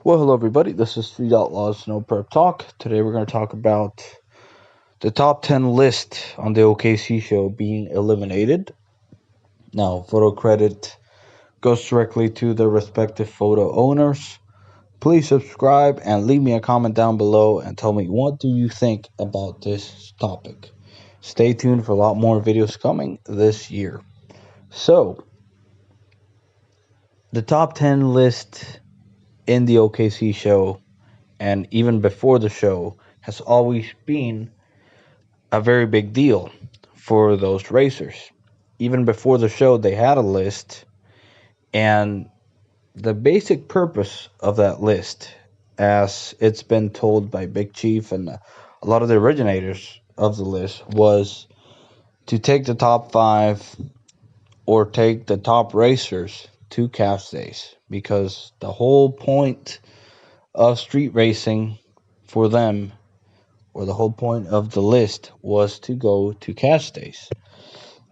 Well, hello everybody. This is Street Outlaws No Prep Talk. Today we're going to talk about the top 10 list on the OKC show being eliminated. Now, photo credit goes directly to the respective photo owners. Please subscribe and leave me a comment down below and tell me what do you think about this topic. Stay tuned for a lot more videos coming this year. So, the top 10 list in the OKC show and even before the show has always been a very big deal for those racers. Even before the show, they had a list, and the basic purpose of that list, as it's been told by Big Chief and a lot of the originators of the list, was to take the top five or take the top racers to calf days, because the whole point of street racing for them, or the whole point of the list, was to go to cash days.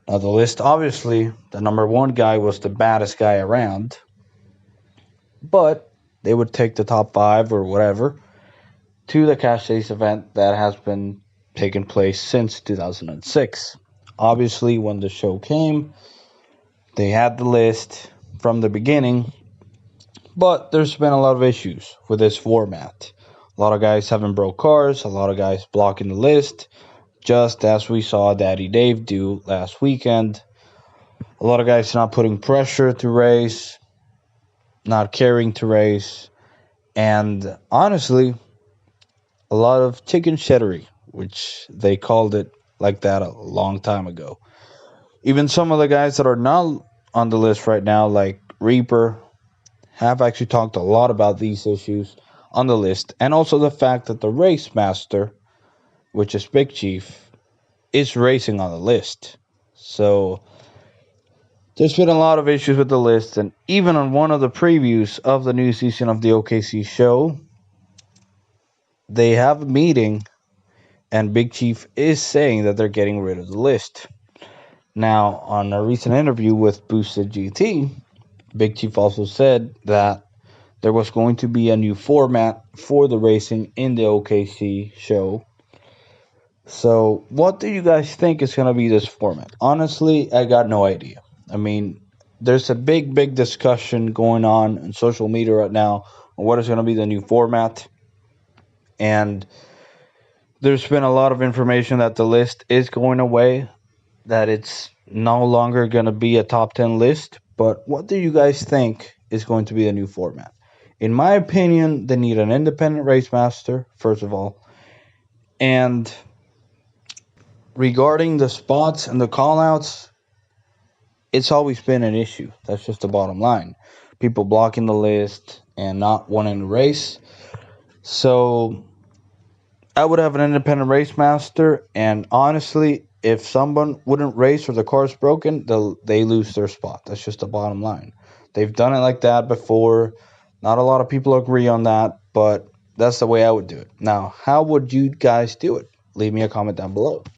Now, the list, obviously, the number one guy was the baddest guy around, but they would take the top five or whatever to the cash days event that has been taking place since 2006. Obviously, when the show came, they had the list from the beginning, but there's been a lot of issues with this format. A lot of guys having broke cars, a lot of guys blocking the list, just as we saw Daddy Dave do last weekend. A lot of guys not putting pressure to race, not caring to race, and honestly, a lot of chicken shittery, which they called it like that a long time ago. Even some of the guys that are not on the list right now, like Reaper, have actually talked a lot about these issues on the list, and also the fact that the race master, which is Big Chief, is racing on the list. So there's been a lot of issues with the list, and even on one of the previews of the new season of the OKC show, they have a meeting, and Big Chief is saying that they're getting rid of the list. Now, on a recent interview with Boosted GT, Big Chief also said that there was going to be a new format for the racing in the OKC show. So, what do you guys think is going to be this format? Honestly, I got no idea. I mean, there's a big discussion going on social media right now on what is going to be the new format. And there's been a lot of information that the list is going away, that it's no longer going to be a top 10 list. But what do you guys think is going to be the new format? In my opinion, they need an independent race master, first of all. And regarding the spots and the callouts, it's always been an issue. That's just the bottom line. People blocking the list and not wanting to race. So I would have an independent race master, and honestly, if someone wouldn't race or the car's broken, they lose their spot. That's just the bottom line. They've done it like that before. Not a lot of people agree on that, but that's the way I would do it. Now, how would you guys do it? Leave me a comment down below.